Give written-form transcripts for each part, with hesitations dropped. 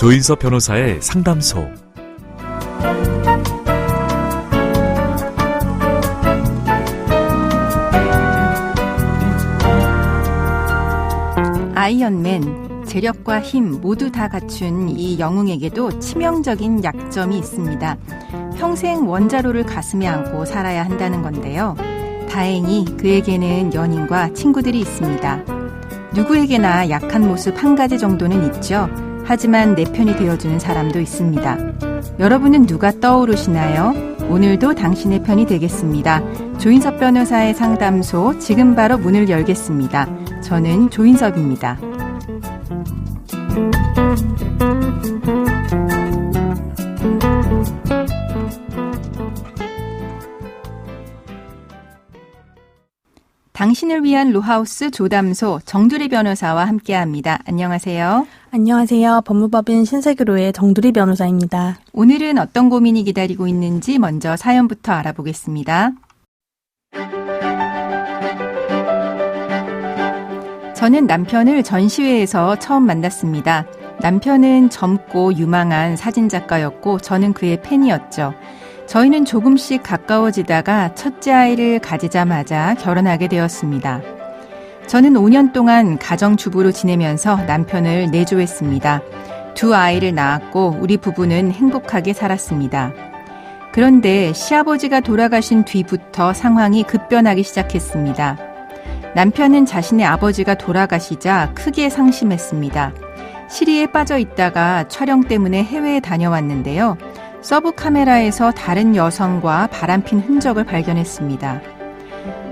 조인섭 변호사의 상담소. 아이언맨, 재력과 힘 모두 다 갖춘 이 영웅에게도 치명적인 약점이 있습니다. 평생 원자로를 가슴에 안고 살아야 한다는 건데요. 다행히 그에게는 연인과 친구들이 있습니다. 누구에게나 약한 모습 한 가지 정도는 있죠. 하지만 내 편이 되어주는 사람도 있습니다. 여러분은 누가 떠오르시나요? 오늘도 당신의 편이 되겠습니다. 조인섭 변호사의 상담소, 지금 바로 문을 열겠습니다. 저는 조인섭입니다. 당신을 위한 로하우스 조담소 정두리 변호사와 함께합니다. 안녕하세요. 안녕하세요. 법무법인 신세계로의 정두리 변호사입니다. 오늘은 어떤 고민이 기다리고 있는지 먼저 사연부터 알아보겠습니다. 저는 남편을 전시회에서 처음 만났습니다. 남편은 젊고 유망한 사진작가였고 저는 그의 팬이었죠. 저희는 조금씩 가까워지다가 첫째 아이를 가지자마자 결혼하게 되었습니다. 저는 5년 동안 가정주부로 지내면서 남편을 내조했습니다. 2 아이를 낳았고 우리 부부는 행복하게 살았습니다. 그런데 시아버지가 돌아가신 뒤부터 상황이 급변하기 시작했습니다. 남편은 자신의 아버지가 돌아가시자 크게 상심했습니다. 시리에 빠져 있다가 촬영 때문에 해외에 다녀왔는데요. 서브 카메라에서 다른 여성과 바람핀 흔적을 발견했습니다.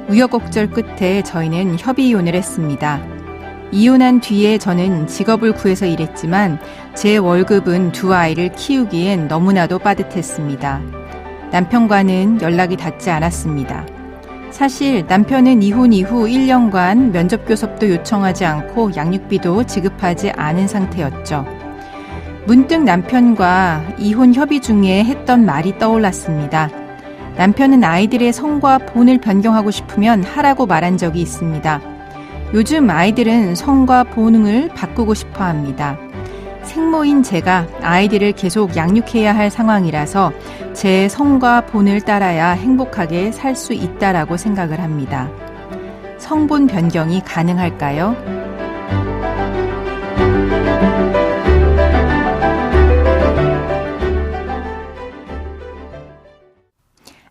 우여곡절 끝에 저희는 협의 이혼을 했습니다. 이혼한 뒤에 저는 직업을 구해서 일했지만 제 월급은 2 아이를 키우기엔 너무나도 빠듯했습니다. 남편과는 연락이 닿지 않았습니다. 사실 남편은 이혼 이후 1년간 면접교섭도 요청하지 않고 양육비도 지급하지 않은 상태였죠. 문득 남편과 이혼 협의 중에 했던 말이 떠올랐습니다. 남편은 아이들의 성과 본을 변경하고 싶으면 하라고 말한 적이 있습니다. 요즘 아이들은 성과 본을 바꾸고 싶어 합니다. 생모인 제가 아이들을 계속 양육해야 할 상황이라서 제 성과 본을 따라야 행복하게 살 수 있다라고 생각을 합니다. 성본 변경이 가능할까요?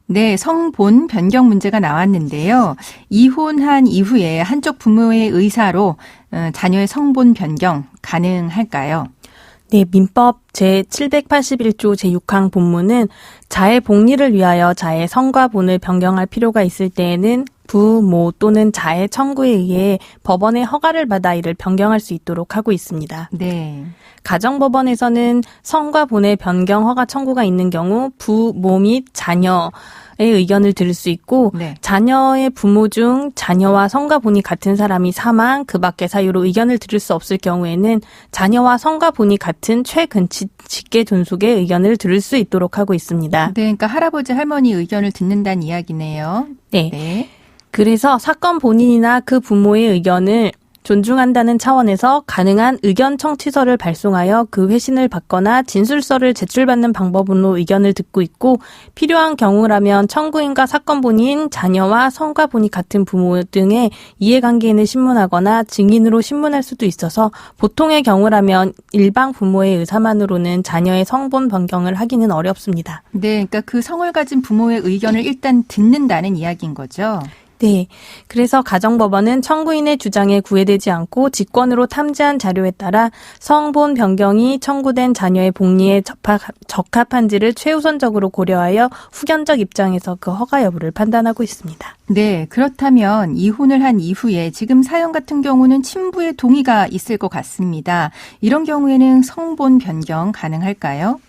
네, 성본 변경 문제가 나왔는데요. 이혼한 이후에 한쪽 부모의 의사로 자녀의 성본 변경 가능할까요? 네, 민법 제781조 제6항 본문은 자의 복리를 위하여 자의 성과 본을 변경할 필요가 있을 때에는 부, 모 또는 자의 청구에 의해 법원의 허가를 받아 이를 변경할 수 있도록 하고 있습니다. 네. 가정법원에서는 성과 본의 변경 허가 청구가 있는 경우 부, 모 및 자녀의 의견을 들을 수 있고 네. 자녀의 부모 중 자녀와 성과 본이 같은 사람이 사망, 그 밖의 사유로 의견을 들을 수 없을 경우에는 자녀와 성과 본이 같은 최근치 직계 존속의 의견을 들을 수 있도록 하고 있습니다. 네, 그러니까 할아버지 할머니 의견을 듣는다는 이야기네요. 네. 네. 그래서 사건 본인이나 그 부모의 의견을 존중한다는 차원에서 가능한 의견 청취서를 발송하여 그 회신을 받거나 진술서를 제출받는 방법으로 의견을 듣고 있고 필요한 경우라면 청구인과 사건 본인, 자녀와 성과 본이 같은 부모 등의 이해관계인을 신문하거나 증인으로 신문할 수도 있어서 보통의 경우라면 일방 부모의 의사만으로는 자녀의 성본 변경을 하기는 어렵습니다. 네, 그러니까 그 성을 가진 부모의 의견을 일단 듣는다는 이야기인 거죠. 네. 그래서 가정법원은 청구인의 주장에 구애되지 않고 직권으로 탐지한 자료에 따라 성본 변경이 청구된 자녀의 복리에 적합한지를 최우선적으로 고려하여 후견적 입장에서 그 허가 여부를 판단하고 있습니다. 네. 그렇다면 이혼을 한 이후에 지금 사연 같은 경우는 친부의 동의가 있을 것 같습니다. 이런 경우에는 성본 변경 가능할까요?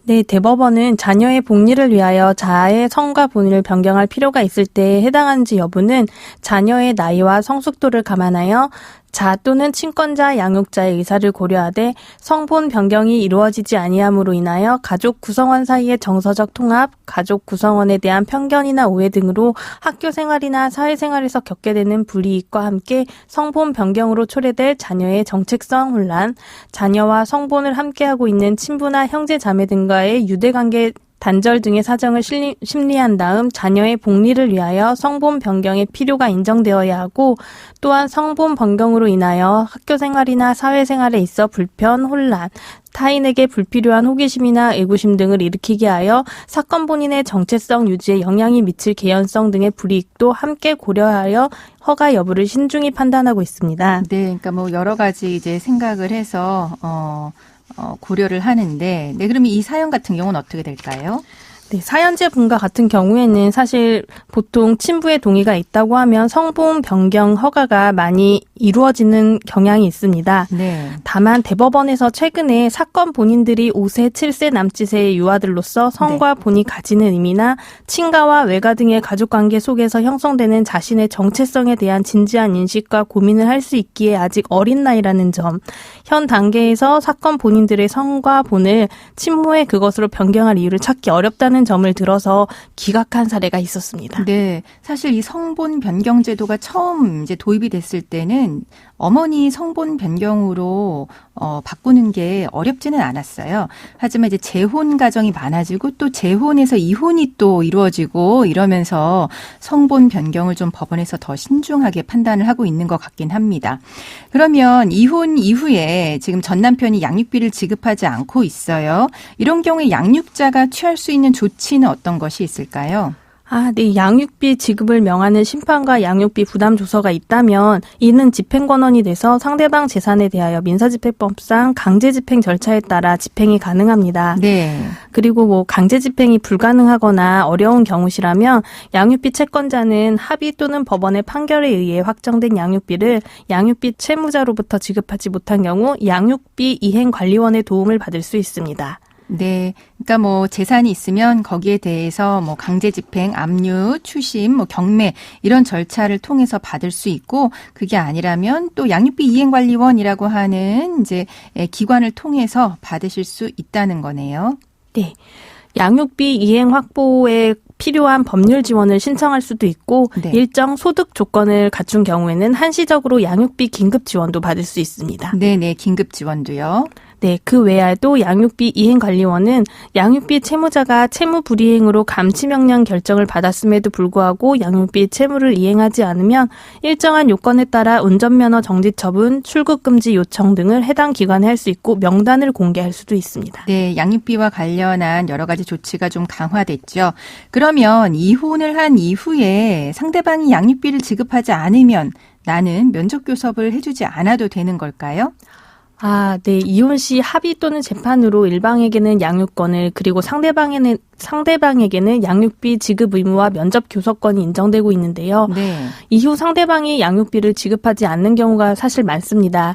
네, 대법원은 자녀의 복리를 위하여 자아의 성과 본을 변경할 필요가 있을 때에 해당하는지 여부는 자녀의 나이와 성숙도를 감안하여 자 또는 친권자, 양육자의 의사를 고려하되 성본 변경이 이루어지지 아니함으로 인하여 가족 구성원 사이의 정서적 통합, 가족 구성원에 대한 편견이나 오해 등으로 학교 생활이나 사회생활에서 겪게 되는 불이익과 함께 성본 변경으로 초래될 자녀의 정체성 혼란, 자녀와 성본을 함께하고 있는 친부나 형제 자매 등과의 유대관계 단절 등의 사정을 심리한 다음 자녀의 복리를 위하여 성본 변경의 필요가 인정되어야 하고 또한 성본 변경으로 인하여 학교 생활이나 사회생활에 있어 불편, 혼란, 타인에게 불필요한 호기심이나 애구심 등을 일으키게 하여 사건 본인의 정체성 유지에 영향이 미칠 개연성 등의 불이익도 함께 고려하여 허가 여부를 신중히 판단하고 있습니다. 네, 그러니까 뭐 여러 가지 이제 생각을 해서 고려를 하는데, 네, 그러면 이 사연 같은 경우는 어떻게 될까요? 네, 사연자 분과 같은 경우에는 사실 보통 친부의 동의가 있다고 하면 성본 변경 허가가 많이 이루어지는 경향이 있습니다. 네. 다만 대법원에서 최근에 사건 본인들이 5세, 7세 남짓의 유아들로서 성과 본이 가지는 의미나 친가와 외가 등의 가족관계 속에서 형성되는 자신의 정체성에 대한 진지한 인식과 고민을 할 수 있기에 아직 어린 나이라는 점, 현 단계에서 사건 본인들의 성과 본을 친모의 그것으로 변경할 이유를 찾기 어렵다는 점을 들어서 기각한 사례가 있었습니다. 네, 사실 이 성본 변경 제도가 처음 이제 도입이 됐을 때는 어머니 성본 변경으로 바꾸는 게 어렵지는 않았어요. 하지만 이제 재혼 가정이 많아지고 또 재혼에서 이혼이 또 이루어지고 이러면서 성본 변경을 좀 법원에서 더 신중하게 판단을 하고 있는 것 같긴 합니다. 그러면 이혼 이후에 지금 전 남편이 양육비를 지급하지 않고 있어요. 이런 경우에 양육자가 취할 수 있는 조치는 어떤 것이 있을까요? 네. 양육비 지급을 명하는 심판과 양육비 부담 조서가 있다면 이는 집행권원이 돼서 상대방 재산에 대하여 민사집행법상 강제집행 절차에 따라 집행이 가능합니다. 네. 그리고 뭐 강제집행이 불가능하거나 어려운 경우시라면 양육비 채권자는 합의 또는 법원의 판결에 의해 확정된 양육비를 양육비 채무자로부터 지급하지 못한 경우 양육비 이행관리원의 도움을 받을 수 있습니다. 네. 그러니까 뭐 재산이 있으면 거기에 대해서 뭐 강제 집행, 압류, 추심, 뭐 경매 이런 절차를 통해서 받을 수 있고 그게 아니라면 또 양육비 이행관리원이라고 하는 이제 기관을 통해서 받으실 수 있다는 거네요. 네. 양육비 이행 확보에 필요한 법률 지원을 신청할 수도 있고 네. 일정 소득 조건을 갖춘 경우에는 한시적으로 양육비 긴급 지원도 받을 수 있습니다. 네네. 긴급 지원도요. 네, 그 외에도 양육비 이행관리원은 양육비 채무자가 채무 불이행으로 감치명령 결정을 받았음에도 불구하고 양육비 채무를 이행하지 않으면 일정한 요건에 따라 운전면허 정지 처분, 출국금지 요청 등을 해당 기관에 할 수 있고 명단을 공개할 수도 있습니다. 네, 양육비와 관련한 여러 가지 조치가 좀 강화됐죠. 그러면 이혼을 한 이후에 상대방이 양육비를 지급하지 않으면 나는 면접교섭을 해주지 않아도 되는 걸까요? 네. 이혼 시 합의 또는 재판으로 일방에게는 양육권을 그리고 상대방에게는 양육비 지급 의무와 면접 교섭권이 인정되고 있는데요. 네. 이후 상대방이 양육비를 지급하지 않는 경우가 사실 많습니다.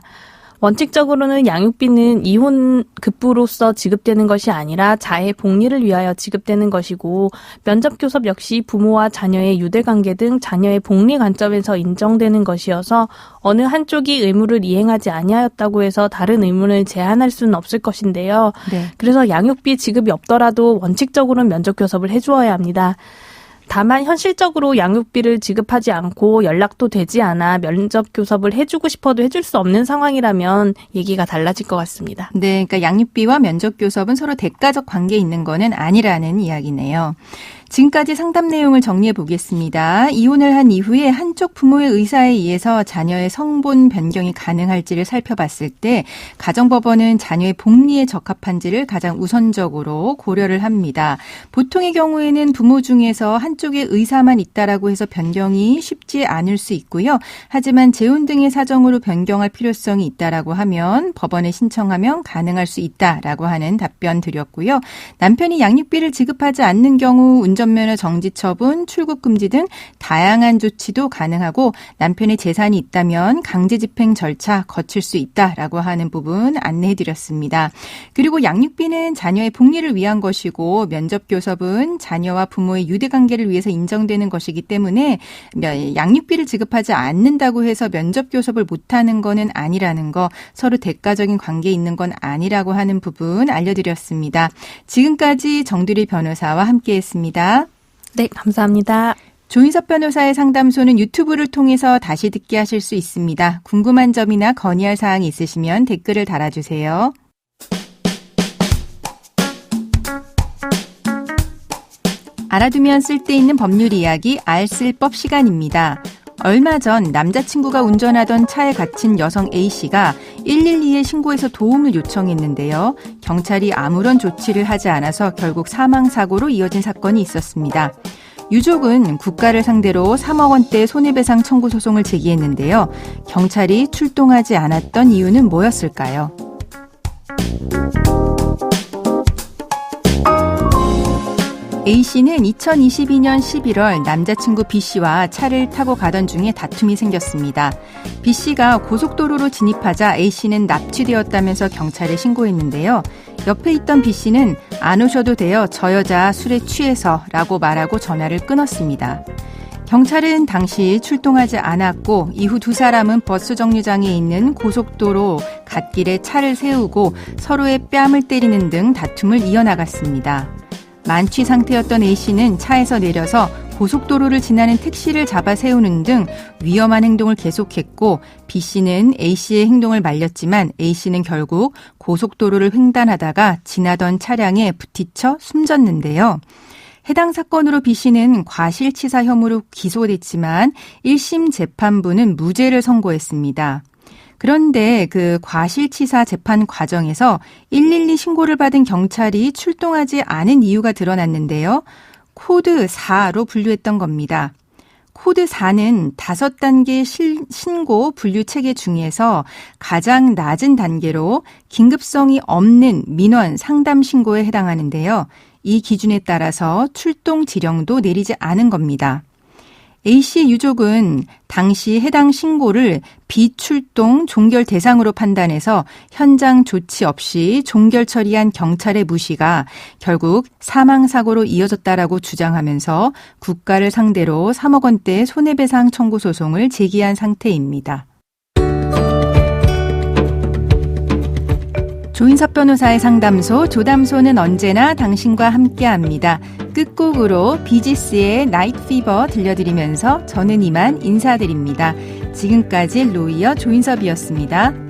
원칙적으로는 양육비는 이혼 급부로서 지급되는 것이 아니라 자해 복리를 위하여 지급되는 것이고 면접교섭 역시 부모와 자녀의 유대관계 등 자녀의 복리 관점에서 인정되는 것이어서 어느 한쪽이 의무를 이행하지 아니하였다고 해서 다른 의무를 제한할 수는 없을 것인데요. 네. 그래서 양육비 지급이 없더라도 원칙적으로는 면접교섭을 해주어야 합니다. 다만 현실적으로 양육비를 지급하지 않고 연락도 되지 않아 면접 교섭을 해주고 싶어도 해줄 수 없는 상황이라면 얘기가 달라질 것 같습니다. 네, 그러니까 양육비와 면접 교섭은 서로 대가적 관계에 있는 거는 아니라는 이야기네요. 지금까지 상담 내용을 정리해 보겠습니다. 이혼을 한 이후에 한쪽 부모의 의사에 의해서 자녀의 성본 변경이 가능할지를 살펴봤을 때 가정법원은 자녀의 복리에 적합한지를 가장 우선적으로 고려를 합니다. 보통의 경우에는 부모 중에서 한쪽의 의사만 있다라고 해서 변경이 쉽지 않을 수 있고요. 하지만 재혼 등의 사정으로 변경할 필요성이 있다라고 하면 법원에 신청하면 가능할 수 있다라고 하는 답변 드렸고요. 남편이 양육비를 지급하지 않는 경우 운전 운전면허 정지 처분, 출국 금지 등 다양한 조치도 가능하고 남편의 재산이 있다면 강제 집행 절차 거칠 수 있다라고 하는 부분 안내해드렸습니다. 그리고 양육비는 자녀의 복리를 위한 것이고 면접교섭은 자녀와 부모의 유대관계를 위해서 인정되는 것이기 때문에 양육비를 지급하지 않는다고 해서 면접교섭을 못하는 거는 아니라는 거, 서로 대가적인 관계에 있는 건 아니라고 하는 부분 알려드렸습니다. 지금까지 정두리 변호사와 함께했습니다. 네, 감사합니다. 조인섭 변호사의 상담소는 유튜브를 통해서 다시 듣게 하실 수 있습니다. 궁금한 점이나 건의할 사항이 있으시면 댓글을 달아주세요. 알아두면 쓸데있는 법률 이야기 알쓸법 시간입니다. 얼마 전 남자친구가 운전하던 차에 갇힌 여성 A씨가 112에 신고해서 도움을 요청했는데요. 경찰이 아무런 조치를 하지 않아서 결국 사망사고로 이어진 사건이 있었습니다. 유족은 국가를 상대로 3억 원대 손해배상 청구 소송을 제기했는데요. 경찰이 출동하지 않았던 이유는 뭐였을까요? A씨는 2022년 11월 남자친구 B씨와 차를 타고 가던 중에 다툼이 생겼습니다. B씨가 고속도로로 진입하자 A씨는 납치되었다면서 경찰에 신고했는데요. 옆에 있던 B씨는 안 오셔도 돼요. 저 여자 술에 취해서 라고 말하고 전화를 끊었습니다. 경찰은 당시 출동하지 않았고 이후 두 사람은 버스 정류장에 있는 고속도로 갓길에 차를 세우고 서로의 뺨을 때리는 등 다툼을 이어나갔습니다. 만취 상태였던 A씨는 차에서 내려서 고속도로를 지나는 택시를 잡아 세우는 등 위험한 행동을 계속했고 B씨는 A씨의 행동을 말렸지만 A씨는 결국 고속도로를 횡단하다가 지나던 차량에 부딪혀 숨졌는데요. 해당 사건으로 B씨는 과실치사 혐의로 기소됐지만 1심 재판부는 무죄를 선고했습니다. 그런데 그 과실치사 재판 과정에서 112 신고를 받은 경찰이 출동하지 않은 이유가 드러났는데요. 코드 4로 분류했던 겁니다. 코드 4는 5단계 신고 분류 체계 중에서 가장 낮은 단계로 긴급성이 없는 민원 상담 신고에 해당하는데요. 이 기준에 따라서 출동 지령도 내리지 않은 겁니다. A씨 유족은 당시 해당 신고를 비출동 종결 대상으로 판단해서 현장 조치 없이 종결 처리한 경찰의 무시가 결국 사망사고로 이어졌다라고 주장하면서 국가를 상대로 3억 원대 손해배상 청구 소송을 제기한 상태입니다. 조인섭 변호사의 상담소, 조담소는 언제나 당신과 함께합니다. 끝곡으로 비지스의 나이트 피버 들려드리면서 저는 이만 인사드립니다. 지금까지 로이어 조인섭이었습니다.